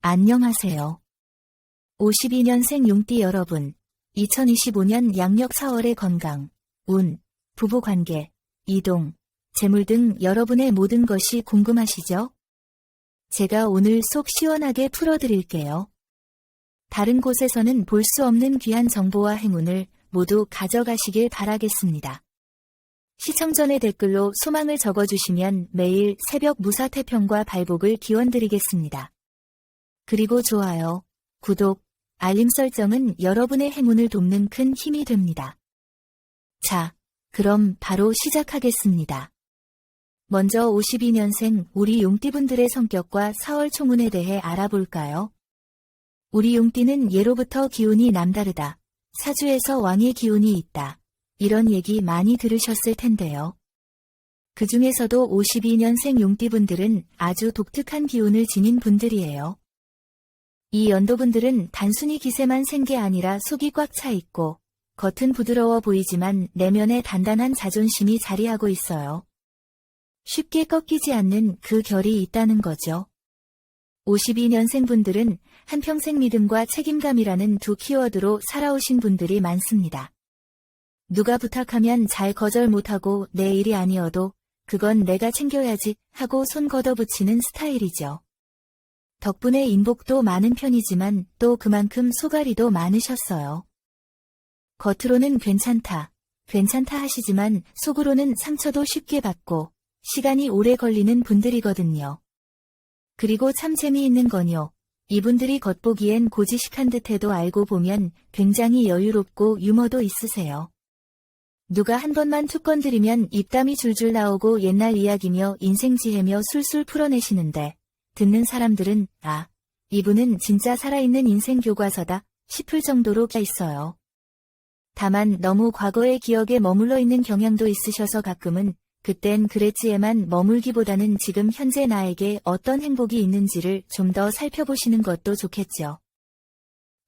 안녕하세요. 52년생 용띠 여러분, 2025년 양력 4월의 건강, 운, 부부관계, 이동, 재물 등 여러분의 모든 것이 궁금하시죠? 제가 오늘 속 시원하게 풀어드릴게요. 다른 곳에서는 볼 수 없는 귀한 정보와 행운을 모두 가져가시길 바라겠습니다. 시청 전에 댓글로 소망을 적어주시면 매일 새벽 무사태평과 발복을 기원드리겠습니다. 그리고 좋아요, 구독, 알림 설정은 여러분의 행운을 돕는 큰 힘이 됩니다. 자, 그럼 바로 시작하겠습니다. 먼저 52년생 우리 용띠분들의 성격과 4월 총운에 대해 알아볼까요? 우리 용띠는 예로부터 기운이 남다르다. 사주에서 왕의 기운이 있다. 이런 얘기 많이 들으셨을 텐데요. 그 중에서도 52년생 용띠분들은 아주 독특한 기운을 지닌 분들이에요. 이 연도분들은 단순히 기세만 센 게 아니라 속이 꽉 차 있고 겉은 부드러워 보이지만 내면에 단단한 자존심이 자리하고 있어요. 쉽게 꺾이지 않는 그 결이 있다는 거죠. 52년생 분들은 한평생 믿음과 책임감이라는 두 키워드로 살아오신 분들이 많습니다. 누가 부탁하면 잘 거절 못하고 내 일이 아니어도 그건 내가 챙겨야지 하고 손 걷어붙이는 스타일이죠. 덕분에 인복도 많은 편이지만 또 그만큼 소갈이도 많으셨어요. 겉으로는 괜찮다 하시지만 속으로는 상처도 쉽게 받고 시간이 오래 걸리는 분들이거든요. 그리고 참 재미있는 건요. 이분들이 겉보기엔 고지식한 듯해도 알고 보면 굉장히 여유롭고 유머도 있으세요. 누가 한 번만 툭 건드리면 입담이 줄줄 나오고 옛날 이야기며 인생지혜며 술술 풀어내시는데 듣는 사람들은 아, 이분은 진짜 살아있는 인생 교과서다 싶을 정도로 있어요. 다만 너무 과거의 기억에 머물러 있는 경향도 있으셔서 가끔은 그땐 그랬지에만 머물기보다는 지금 현재 나에게 어떤 행복이 있는지를 좀 더 살펴보시는 것도 좋겠죠.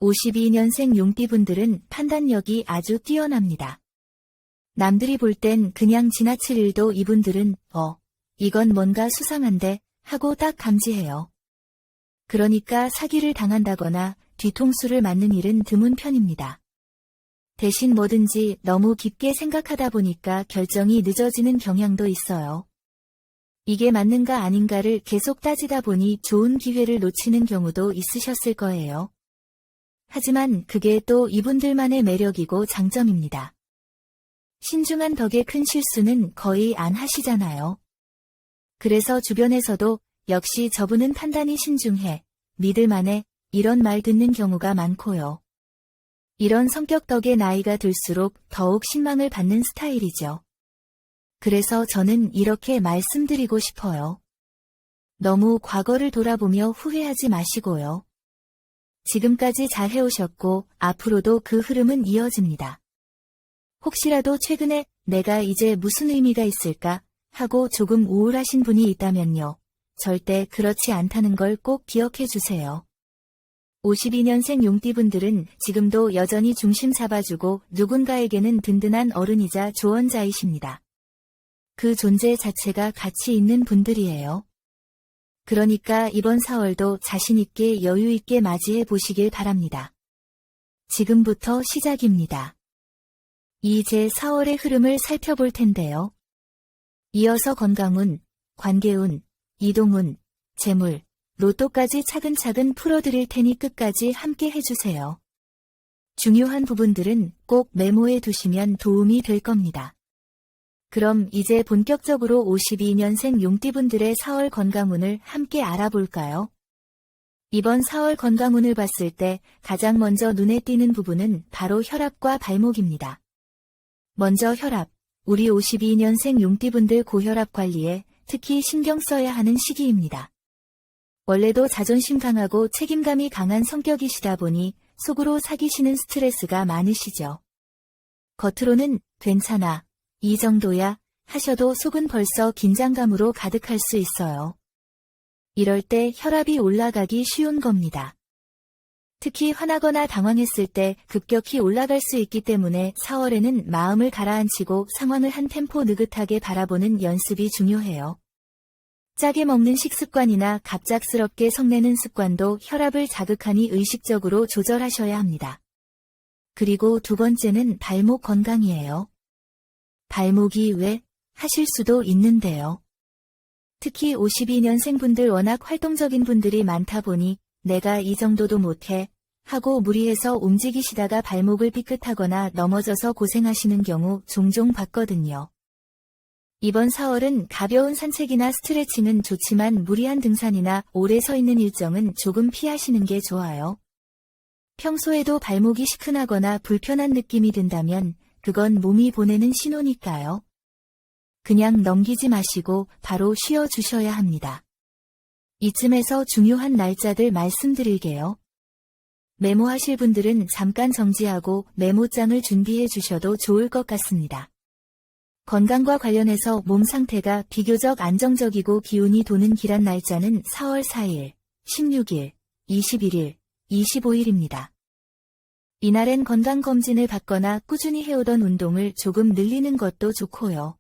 52년생 용띠분들은 판단력이 아주 뛰어납니다. 남들이 볼 땐 그냥 지나칠 일도 이분들은 이건 뭔가 수상한데 하고 딱 감지해요. 그러니까 사기를 당한다거나 뒤통수를 맞는 일은 드문 편입니다. 대신 뭐든지 너무 깊게 생각하다 보니까 결정이 늦어지는 경향도 있어요. 이게 맞는가 아닌가를 계속 따지다 보니 좋은 기회를 놓치는 경우도 있으셨을 거예요. 하지만 그게 또 이분들만의 매력이고 장점입니다. 신중한 덕에 큰 실수는 거의 안 하시잖아요. 그래서 주변에서도 역시 저분은 판단이 신중해, 믿을만해, 이런 말 듣는 경우가 많고요. 이런 성격 덕에 나이가 들수록 더욱 신망을 받는 스타일이죠. 그래서 저는 이렇게 말씀드리고 싶어요. 너무 과거를 돌아보며 후회하지 마시고요. 지금까지 잘 해오셨고 앞으로도 그 흐름은 이어집니다. 혹시라도 최근에 내가 이제 무슨 의미가 있을까 하고 조금 우울하신 분이 있다면요. 절대 그렇지 않다는 걸 꼭 기억해 주세요. 52년생 용띠분들은 지금도 여전히 중심 잡아주고 누군가에게는 든든한 어른이자 조언자이십니다. 그 존재 자체가 가치 있는 분들이에요. 그러니까 이번 4월도 자신있게 여유있게 맞이해 보시길 바랍니다. 지금부터 시작입니다. 이제 4월의 흐름을 살펴볼 텐데요. 이어서 건강운, 관계운, 이동운, 재물, 로또까지 차근차근 풀어드릴 테니 끝까지 함께 해주세요. 중요한 부분들은 꼭 메모해 두시면 도움이 될 겁니다. 그럼 이제 본격적으로 52년생 용띠분들의 4월 건강운을 함께 알아볼까요? 이번 4월 건강운을 봤을 때 가장 먼저 눈에 띄는 부분은 바로 혈압과 발목입니다. 먼저 혈압, 우리 52년생 용띠분들 고혈압 관리에 특히 신경 써야 하는 시기입니다. 원래도 자존심 강하고 책임감이 강한 성격이시다 보니 속으로 사기시는 스트레스가 많으시죠. 겉으로는 괜찮아, 이 정도야 하셔도 속은 벌써 긴장감으로 가득할 수 있어요. 이럴 때 혈압이 올라가기 쉬운 겁니다. 특히 화나거나 당황했을 때 급격히 올라갈 수 있기 때문에 4월에는 마음을 가라앉히고 상황을 한 템포 느긋하게 바라보는 연습이 중요해요. 짜게 먹는 식습관이나 갑작스럽게 성내는 습관도 혈압을 자극하니 의식적으로 조절하셔야 합니다. 그리고 두 번째는 발목 건강이에요. 발목이 왜? 하실 수도 있는데요. 특히 52년생 분들 워낙 활동적인 분들이 많다 보니 내가 이 정도도 못해 하고 무리해서 움직이시다가 발목을 삐끗하거나 넘어져서 고생하시는 경우 종종 봤거든요. 이번 4월은 가벼운 산책이나 스트레칭은 좋지만 무리한 등산이나 오래 서 있는 일정은 조금 피하시는 게 좋아요. 평소에도 발목이 시큰하거나 불편한 느낌이 든다면 그건 몸이 보내는 신호니까요. 그냥 넘기지 마시고 바로 쉬어주셔야 합니다. 이쯤에서 중요한 날짜들 말씀드릴게요. 메모하실 분들은 잠깐 정지하고 메모장을 준비해 주셔도 좋을 것 같습니다. 건강과 관련해서 몸 상태가 비교적 안정적이고 기운이 도는 길한 날짜는 4월 4일, 16일, 21일, 25일입니다. 이날엔 건강검진을 받거나 꾸준히 해오던 운동을 조금 늘리는 것도 좋고요.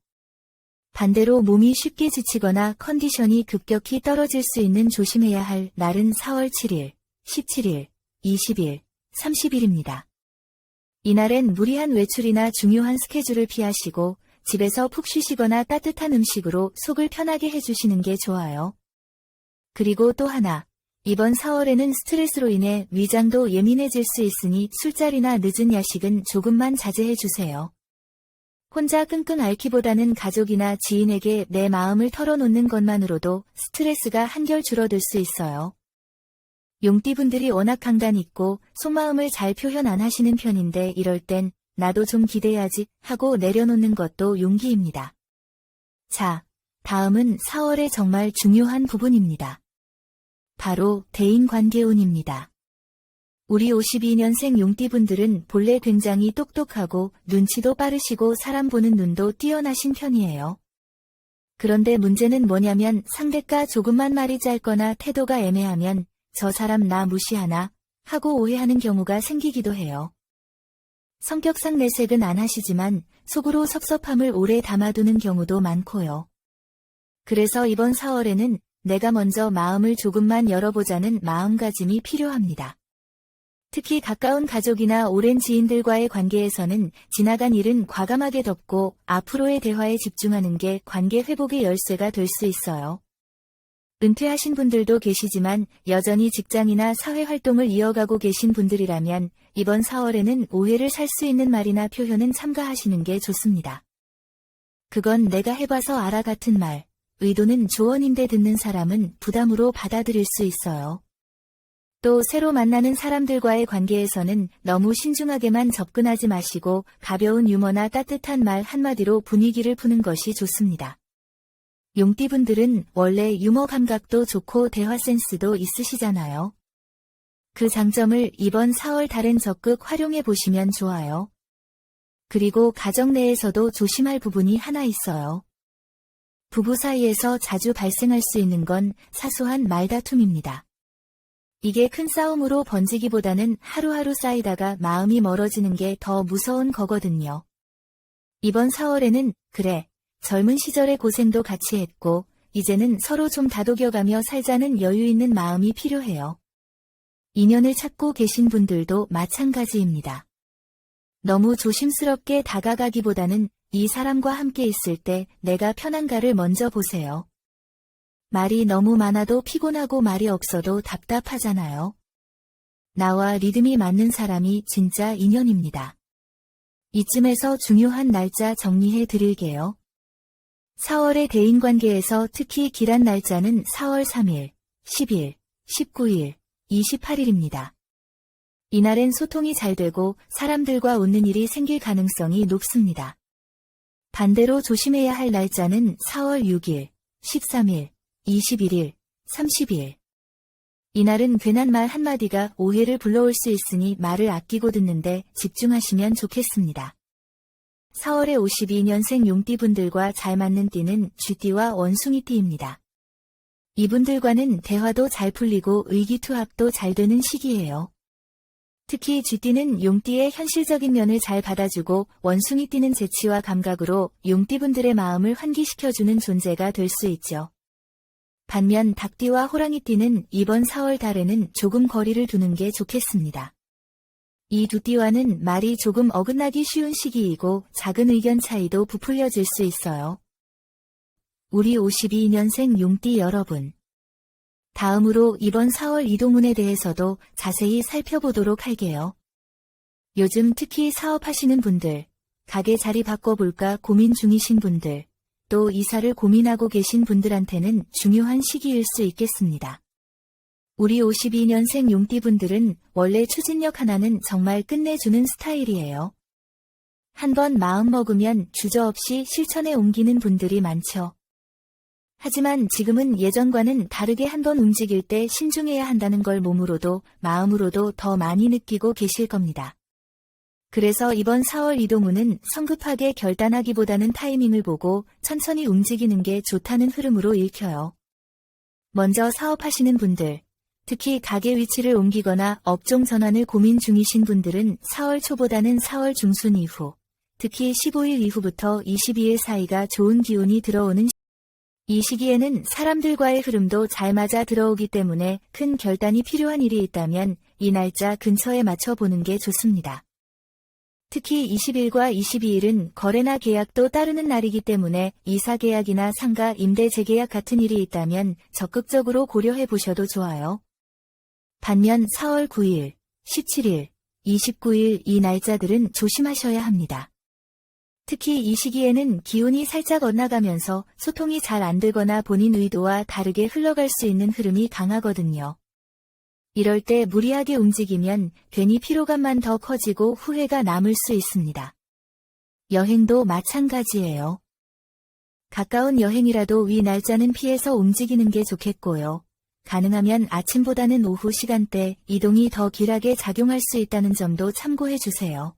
반대로 몸이 쉽게 지치거나 컨디션이 급격히 떨어질 수 있는 조심해야 할 날은 4월 7일, 17일, 20일, 30일입니다. 이날엔 무리한 외출이나 중요한 스케줄을 피하시고 집에서 푹 쉬시거나 따뜻한 음식으로 속을 편하게 해주시는 게 좋아요. 그리고 또 하나, 이번 4월에는 스트레스로 인해 위장도 예민해질 수 있으니 술자리나 늦은 야식은 조금만 자제해 주세요. 혼자 끙끙 앓기보다는 가족이나 지인에게 내 마음을 털어놓는 것만으로도 스트레스가 한결 줄어들 수 있어요. 용띠분들이 워낙 강단 있고 속마음을 잘 표현 안 하시는 편인데 이럴 땐 나도 좀 기대야지 하고 내려놓는 것도 용기입니다. 자, 다음은 4월의 정말 중요한 부분입니다. 바로 대인관계운입니다. 우리 52년생 용띠분들은 본래 굉장히 똑똑하고 눈치도 빠르시고 사람 보는 눈도 뛰어나신 편이에요. 그런데 문제는 뭐냐면 상대가 조금만 말이 짧거나 태도가 애매하면 저 사람 나 무시하나 하고 오해하는 경우가 생기기도 해요. 성격상 내색은 안 하시지만 속으로 섭섭함을 오래 담아두는 경우도 많고요. 그래서 이번 4월에는 내가 먼저 마음을 조금만 열어보자는 마음가짐이 필요합니다. 특히 가까운 가족이나 오랜 지인들과의 관계에서는 지나간 일은 과감하게 덮고 앞으로의 대화에 집중하는 게 관계 회복의 열쇠가 될 수 있어요. 은퇴하신 분들도 계시지만 여전히 직장이나 사회활동을 이어가고 계신 분들이라면 이번 4월에는 오해를 살 수 있는 말이나 표현은 삼가하시는 게 좋습니다. 그건 내가 해봐서 알아 같은 말, 의도는 조언인데 듣는 사람은 부담으로 받아들일 수 있어요. 또 새로 만나는 사람들과의 관계에서는 너무 신중하게만 접근하지 마시고 가벼운 유머나 따뜻한 말 한마디로 분위기를 푸는 것이 좋습니다. 용띠분들은 원래 유머 감각도 좋고 대화 센스도 있으시잖아요. 그 장점을 이번 4월 달엔 적극 활용해 보시면 좋아요. 그리고 가정 내에서도 조심할 부분이 하나 있어요. 부부 사이에서 자주 발생할 수 있는 건 사소한 말다툼입니다. 이게 큰 싸움으로 번지기보다는 하루하루 쌓이다가 마음이 멀어지는 게 더 무서운 거거든요. 이번 4월에는 그래, 젊은 시절의 고생도 같이 했고 이제는 서로 좀 다독여가며 살자는 여유 있는 마음이 필요해요. 인연을 찾고 계신 분들도 마찬가지입니다. 너무 조심스럽게 다가가기보다는 이 사람과 함께 있을 때 내가 편한가를 먼저 보세요. 말이 너무 많아도 피곤하고 말이 없어도 답답하잖아요. 나와 리듬이 맞는 사람이 진짜 인연입니다. 이쯤에서 중요한 날짜 정리해 드릴게요. 4월의 대인관계에서 특히 길한 날짜는 4월 3일, 10일, 19일, 28일입니다. 이날엔 소통이 잘 되고 사람들과 웃는 일이 생길 가능성이 높습니다. 반대로 조심해야 할 날짜는 4월 6일, 13일, 21일, 30일. 이날은 괜한 말 한마디가 오해를 불러올 수 있으니 말을 아끼고 듣는데 집중하시면 좋겠습니다. 4월에 52년생 용띠분들과 잘 맞는 띠는 쥐띠와 원숭이띠입니다. 이분들과는 대화도 잘 풀리고 의기투합도 잘 되는 시기예요. 특히 쥐띠는 용띠의 현실적인 면을 잘 받아주고 원숭이띠는 재치와 감각으로 용띠분들의 마음을 환기시켜주는 존재가 될 수 있죠. 반면 닭띠와 호랑이띠는 이번 4월 달에는 조금 거리를 두는 게 좋겠습니다. 이 두 띠와는 말이 조금 어긋나기 쉬운 시기이고 작은 의견 차이도 부풀려질 수 있어요. 우리 52년생 용띠 여러분. 다음으로 이번 4월 이동운에 대해서도 자세히 살펴보도록 할게요. 요즘 특히 사업하시는 분들, 가게 자리 바꿔볼까 고민 중이신 분들, 또 이사를 고민하고 계신 분들한테는 중요한 시기일 수 있겠습니다. 우리 52년생 용띠분들은 원래 추진력 하나는 정말 끝내주는 스타일이에요. 한번 마음먹으면 주저없이 실천에 옮기는 분들이 많죠. 하지만 지금은 예전과는 다르게 한번 움직일 때 신중해야 한다는 걸 몸으로도 마음으로도 더 많이 느끼고 계실 겁니다. 그래서 이번 4월 이동운은 성급하게 결단하기보다는 타이밍을 보고 천천히 움직이는 게 좋다는 흐름으로 읽혀요. 먼저 사업하시는 분들, 특히 가게 위치를 옮기거나 업종 전환을 고민 중이신 분들은 4월 초보다는 4월 중순 이후, 특히 15일 이후부터 22일 사이가 좋은 기운이 들어오는 이 시기에는 사람들과의 흐름도 잘 맞아 들어오기 때문에 큰 결단이 필요한 일이 있다면 이 날짜 근처에 맞춰보는 게 좋습니다. 특히 20일과 22일은 거래나 계약도 따르는 날이기 때문에 이사 계약이나 상가 임대 재계약 같은 일이 있다면 적극적으로 고려해 보셔도 좋아요. 반면 4월 9일, 17일, 29일 이 날짜들은 조심하셔야 합니다. 특히 이 시기에는 기운이 살짝 엇나가면서 소통이 잘 안 되거나 본인 의도와 다르게 흘러갈 수 있는 흐름이 강하거든요. 이럴 때 무리하게 움직이면 괜히 피로감만 더 커지고 후회가 남을 수 있습니다. 여행도 마찬가지예요. 가까운 여행이라도 위 날짜는 피해서 움직이는 게 좋겠고요. 가능하면 아침보다는 오후 시간대 이동이 더 길하게 작용할 수 있다는 점도 참고해 주세요.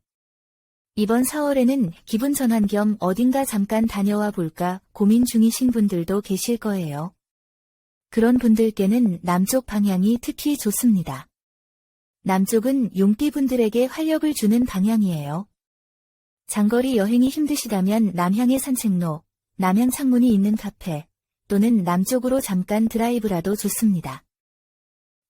이번 4월에는 기분 전환 겸 어딘가 잠깐 다녀와 볼까 고민 중이신 분들도 계실 거예요. 그런 분들께는 남쪽 방향이 특히 좋습니다. 남쪽은 용띠분들에게 활력을 주는 방향이에요. 장거리 여행이 힘드시다면 남향의 산책로, 남향 창문이 있는 카페, 또는 남쪽으로 잠깐 드라이브라도 좋습니다.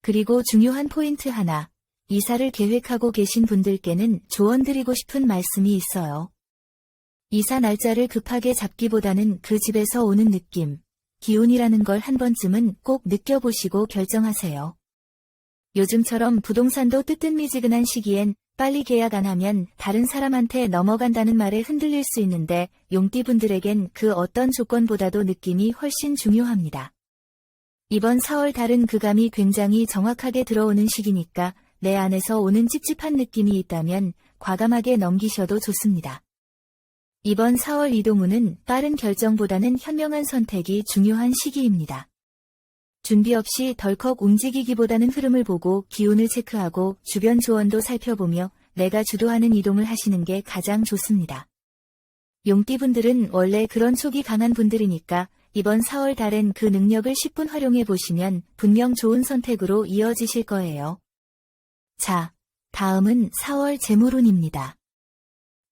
그리고 중요한 포인트 하나, 이사를 계획하고 계신 분들께는 조언 드리고 싶은 말씀이 있어요. 이사 날짜를 급하게 잡기보다는 그 집에서 오는 느낌, 기운이라는 걸 한 번쯤은 꼭 느껴보시고 결정하세요. 요즘처럼 부동산도 뜨뜻미지근한 시기엔 빨리 계약 안 하면 다른 사람한테 넘어간다는 말에 흔들릴 수 있는데 용띠분들에겐 그 어떤 조건보다도 느낌이 훨씬 중요합니다. 이번 4월 달은 그 감이 굉장히 정확하게 들어오는 시기니까 내 안에서 오는 찝찝한 느낌이 있다면 과감하게 넘기셔도 좋습니다. 이번 4월 이동운은 빠른 결정보다는 현명한 선택이 중요한 시기입니다. 준비 없이 덜컥 움직이기보다는 흐름을 보고 기운을 체크하고 주변 조언도 살펴보며 내가 주도하는 이동을 하시는 게 가장 좋습니다. 용띠분들은 원래 그런 촉이 강한 분들이니까 이번 4월 달엔 그 능력을 10분 활용해 보시면 분명 좋은 선택으로 이어지실 거예요. 자, 다음은 4월 재물운입니다.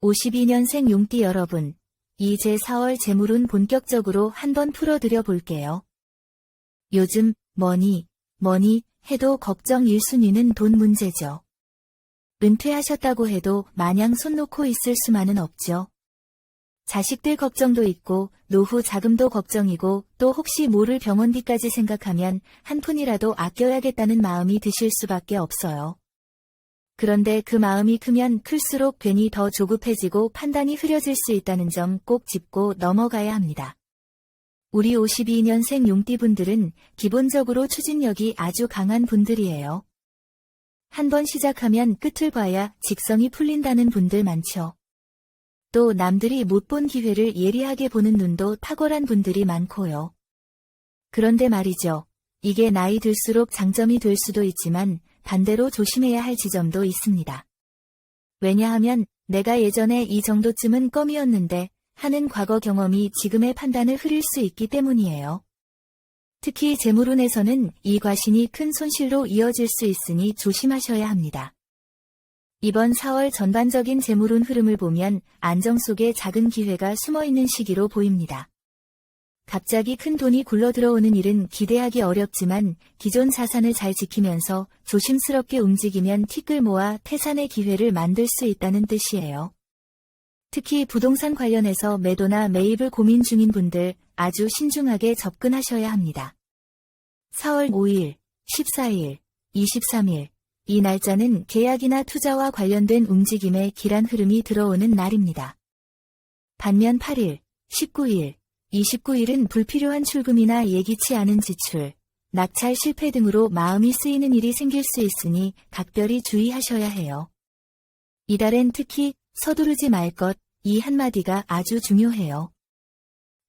52년생 용띠 여러분, 이제 4월 재물운 본격적으로 한번 풀어드려 볼게요. 요즘 뭐니 해도 걱정 1순위는 돈 문제죠. 은퇴하셨다고 해도 마냥 손 놓고 있을 수만은 없죠. 자식들 걱정도 있고 노후 자금도 걱정이고 또 혹시 모를 병원비까지 생각하면 한 푼이라도 아껴야겠다는 마음이 드실 수밖에 없어요. 그런데 그 마음이 크면 클수록 괜히 더 조급해지고 판단이 흐려질 수 있다는 점 꼭 짚고 넘어가야 합니다. 우리 52년생 용띠분들은 기본적으로 추진력이 아주 강한 분들이에요. 한번 시작하면 끝을 봐야 직성이 풀린다는 분들 많죠. 또 남들이 못 본 기회를 예리하게 보는 눈도 탁월한 분들이 많고요. 그런데 말이죠. 이게 나이 들수록 장점이 될 수도 있지만 반대로 조심해야 할 지점도 있습니다. 왜냐하면 내가 예전에 이 정도쯤은 껌이었는데 하는 과거 경험이 지금의 판단을 흐릴 수 있기 때문이에요. 특히 재물운에서는 이 과신이 큰 손실로 이어질 수 있으니 조심하셔야 합니다. 이번 4월 전반적인 재물운 흐름을 보면 안정 속에 작은 기회가 숨어있는 시기로 보입니다. 갑자기 큰 돈이 굴러 들어오는 일은 기대하기 어렵지만 기존 자산을 잘 지키면서 조심스럽게 움직이면 티끌 모아 태산의 기회를 만들 수 있다는 뜻이에요. 특히 부동산 관련해서 매도나 매입을 고민 중인 분들 아주 신중하게 접근하셔야 합니다. 4월 5일, 14일, 23일 이 날짜는 계약이나 투자와 관련된 움직임의 길한 흐름이 들어오는 날입니다. 반면 8일, 19일, 29일은 불필요한 출금이나 예기치 않은 지출, 낙찰 실패 등으로 마음이 쓰이는 일이 생길 수 있으니 각별히 주의하셔야 해요. 이달엔 특히 서두르지 말 것, 이 한마디가 아주 중요해요.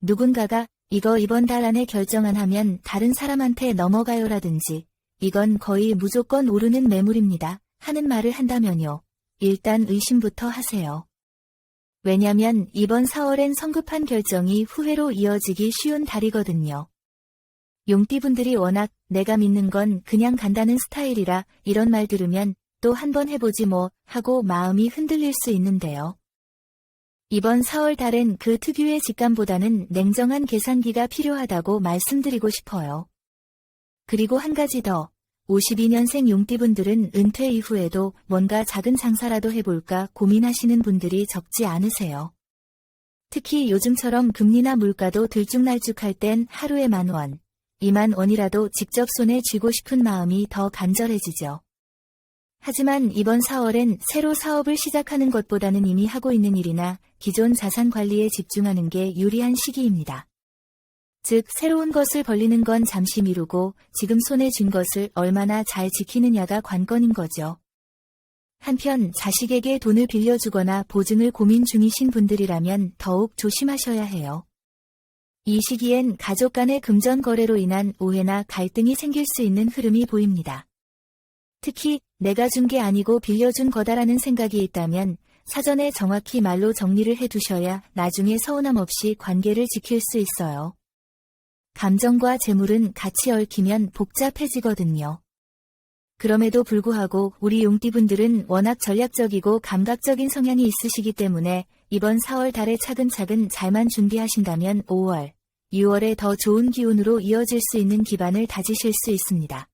누군가가 이거 이번 달 안에 결정 안 하면 다른 사람한테 넘어가요라든지 이건 거의 무조건 오르는 매물입니다 하는 말을 한다면요. 일단 의심부터 하세요. 왜냐면 이번 4월엔 성급한 결정이 후회로 이어지기 쉬운 달이거든요. 용띠분들이 워낙 내가 믿는 건 그냥 간다는 스타일이라 이런 말 들으면 또 한번 해보지 뭐 하고 마음이 흔들릴 수 있는데요. 이번 4월 달엔 그 특유의 직감보다는 냉정한 계산기가 필요하다고 말씀드리고 싶어요. 그리고 한 가지 더, 52년생 용띠분들은 은퇴 이후에도 뭔가 작은 장사라도 해볼까 고민하시는 분들이 적지 않으세요. 특히 요즘처럼 금리나 물가도 들쭉날쭉할 땐 하루에 10,000원, 20,000원이라도 직접 손에 쥐고 싶은 마음이 더 간절해지죠. 하지만 이번 4월엔 새로 사업을 시작하는 것보다는 이미 하고 있는 일이나 기존 자산 관리에 집중하는 게 유리한 시기입니다. 즉, 새로운 것을 벌리는 건 잠시 미루고 지금 손에 쥔 것을 얼마나 잘 지키느냐가 관건인 거죠. 한편 자식에게 돈을 빌려주거나 보증을 고민 중이신 분들이라면 더욱 조심하셔야 해요. 이 시기엔 가족 간의 금전 거래로 인한 오해나 갈등이 생길 수 있는 흐름이 보입니다. 특히 내가 준 게 아니고 빌려준 거다라는 생각이 있다면 사전에 정확히 말로 정리를 해두셔야 나중에 서운함 없이 관계를 지킬 수 있어요. 감정과 재물은 같이 얽히면 복잡해지거든요. 그럼에도 불구하고 우리 용띠분들은 워낙 전략적이고 감각적인 성향이 있으시기 때문에 이번 4월 달에 차근차근 잘만 준비하신다면 5월, 6월에 더 좋은 기운으로 이어질 수 있는 기반을 다지실 수 있습니다.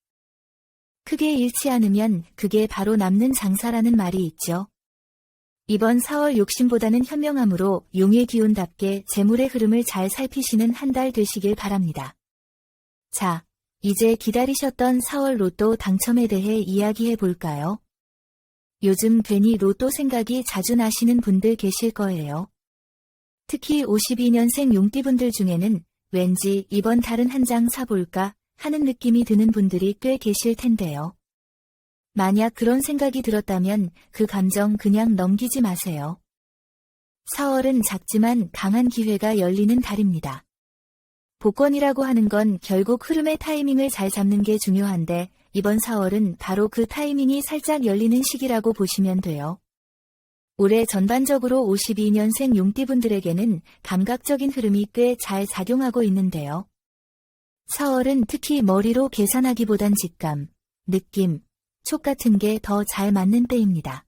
크게 잃지 않으면 그게 바로 남는 장사라는 말이 있죠. 이번 4월 욕심보다는 현명함으로 용의 기운답게 재물의 흐름을 잘 살피시는 한 달 되시길 바랍니다. 자, 이제 기다리셨던 4월 로또 당첨에 대해 이야기해 볼까요? 요즘 괜히 로또 생각이 자주 나시는 분들 계실 거예요. 특히 52년생 용띠분들 중에는 왠지 이번 달은 한 장 사볼까 하는 느낌이 드는 분들이 꽤 계실 텐데요. 만약 그런 생각이 들었다면 그 감정 그냥 넘기지 마세요. 4월은 작지만 강한 기회가 열리는 달입니다. 복권이라고 하는 건 결국 흐름의 타이밍을 잘 잡는 게 중요한데 이번 4월은 바로 그 타이밍이 살짝 열리는 시기라고 보시면 돼요. 올해 전반적으로 52년생 용띠분들에게는 감각적인 흐름이 꽤 잘 작용하고 있는데요. 4월은 특히 머리로 계산하기보단 직감, 느낌, 촉 같은 게 더 잘 맞는 때입니다.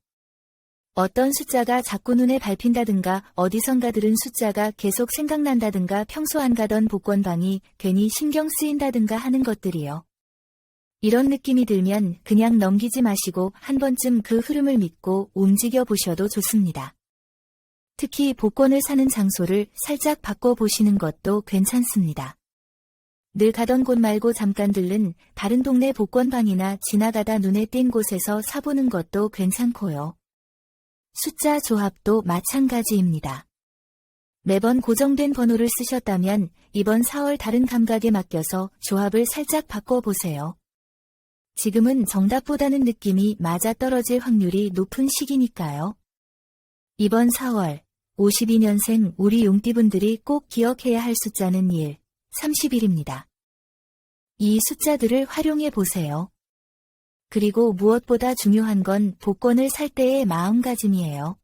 어떤 숫자가 자꾸 눈에 밟힌다든가 어디선가 들은 숫자가 계속 생각난다든가 평소 안 가던 복권방이 괜히 신경 쓰인다든가 하는 것들이요. 이런 느낌이 들면 그냥 넘기지 마시고 한 번쯤 그 흐름을 믿고 움직여 보셔도 좋습니다. 특히 복권을 사는 장소를 살짝 바꿔보시는 것도 괜찮습니다. 늘 가던 곳 말고 잠깐 들른 다른 동네 복권방이나 지나가다 눈에 띈 곳에서 사보는 것도 괜찮고요. 숫자 조합도 마찬가지입니다. 매번 고정된 번호를 쓰셨다면 이번 4월 다른 감각에 맡겨서 조합을 살짝 바꿔보세요. 지금은 정답보다는 느낌이 맞아떨어질 확률이 높은 시기니까요. 이번 4월 52년생 우리 용띠분들이 꼭 기억해야 할 숫자는 1, 30일입니다. 이 숫자들을 활용해 보세요. 그리고 무엇보다 중요한 건 복권을 살 때의 마음가짐이에요.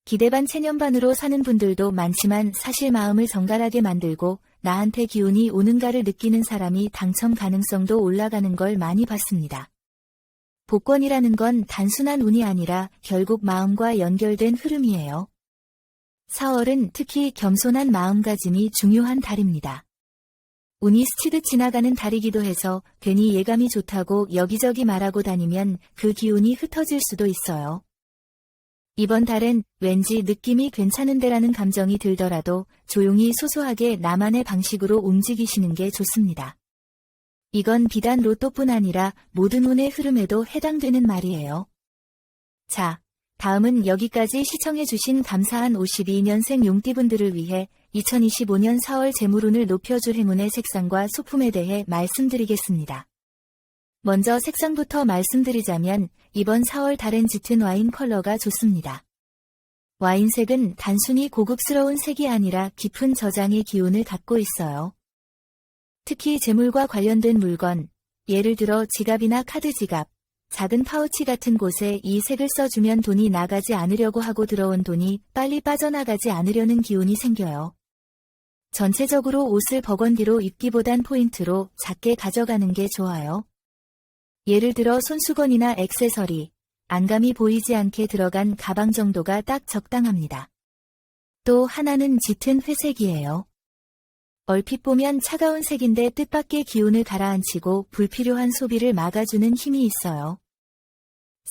기대반 체념반으로 사는 분들도 많지만 사실 마음을 정갈하게 만들고 나한테 기운이 오는가를 느끼는 사람이 당첨 가능성도 올라가는 걸 많이 봤습니다. 복권이라는 건 단순한 운이 아니라 결국 마음과 연결된 흐름이에요. 4월은 특히 겸손한 마음가짐이 중요한 달입니다. 운이 스치듯 지나가는 달이기도 해서 괜히 예감이 좋다고 여기저기 말하고 다니면 그 기운이 흩어질 수도 있어요. 이번 달엔 왠지 느낌이 괜찮은데라는 감정이 들더라도 조용히 소소하게 나만의 방식으로 움직이시는 게 좋습니다. 이건 비단 로또뿐 아니라 모든 운의 흐름에도 해당되는 말이에요. 자, 다음은 여기까지 시청해주신 감사한 52년생 용띠분들을 위해 2025년 4월 재물운을 높여줄 행운의 색상과 소품에 대해 말씀드리겠습니다. 먼저 색상부터 말씀드리자면 이번 4월 달엔 짙은 와인 컬러가 좋습니다. 와인색은 단순히 고급스러운 색이 아니라 깊은 저장의 기운을 갖고 있어요. 특히 재물과 관련된 물건, 예를 들어 지갑이나 카드 지갑, 작은 파우치 같은 곳에 이 색을 써주면 돈이 나가지 않으려고 하고 들어온 돈이 빨리 빠져나가지 않으려는 기운이 생겨요. 전체적으로 옷을 버건디로 입기보단 포인트로 작게 가져가는 게 좋아요. 예를 들어 손수건이나 액세서리, 안감이 보이지 않게 들어간 가방 정도가 딱 적당합니다. 또 하나는 짙은 회색이에요. 얼핏 보면 차가운 색인데 뜻밖의 기운을 가라앉히고 불필요한 소비를 막아주는 힘이 있어요.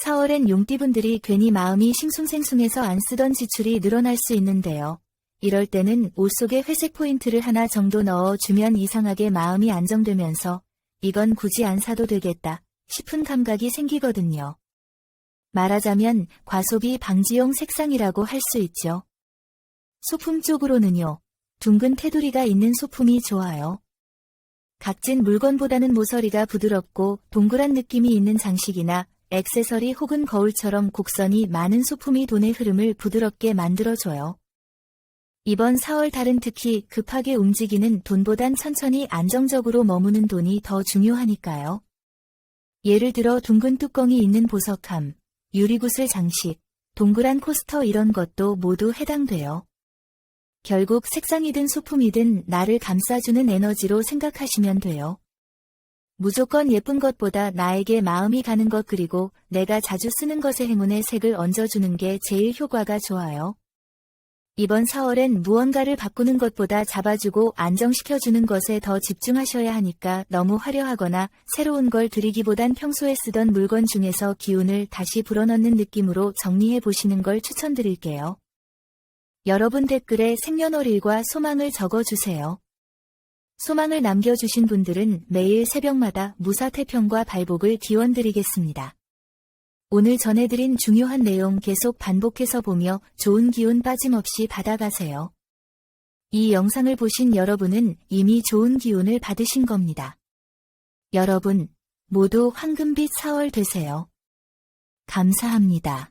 4월엔 용띠분들이 괜히 마음이 싱숭생숭해서 안 쓰던 지출이 늘어날 수 있는데요. 이럴 때는 옷 속에 회색 포인트를 하나 정도 넣어주면 이상하게 마음이 안정되면서 이건 굳이 안 사도 되겠다 싶은 감각이 생기거든요. 말하자면 과소비 방지용 색상이라고 할 수 있죠. 소품 쪽으로는요. 둥근 테두리가 있는 소품이 좋아요. 각진 물건보다는 모서리가 부드럽고 동그란 느낌이 있는 장식이나 액세서리 혹은 거울처럼 곡선이 많은 소품이 돈의 흐름을 부드럽게 만들어줘요. 이번 4월 달은 특히 급하게 움직이는 돈보단 천천히 안정적으로 머무는 돈이 더 중요하니까요. 예를 들어 둥근 뚜껑이 있는 보석함, 유리구슬 장식, 동그란 코스터 이런 것도 모두 해당돼요. 결국 색상이든 소품이든 나를 감싸주는 에너지로 생각하시면 돼요. 무조건 예쁜 것보다 나에게 마음이 가는 것 그리고 내가 자주 쓰는 것에 행운의 색을 얹어주는 게 제일 효과가 좋아요. 이번 4월엔 무언가를 바꾸는 것보다 잡아주고 안정시켜주는 것에 더 집중하셔야 하니까 너무 화려하거나 새로운 걸 드리기보단 평소에 쓰던 물건 중에서 기운을 다시 불어넣는 느낌으로 정리해 보시는 걸 추천드릴게요. 여러분 댓글에 생년월일과 소망을 적어주세요. 소망을 남겨주신 분들은 매일 새벽마다 무사태평과 발복을 기원드리겠습니다. 오늘 전해드린 중요한 내용 계속 반복해서 보며 좋은 기운 빠짐없이 받아가세요. 이 영상을 보신 여러분은 이미 좋은 기운을 받으신 겁니다. 여러분 모두 황금빛 4월 되세요. 감사합니다.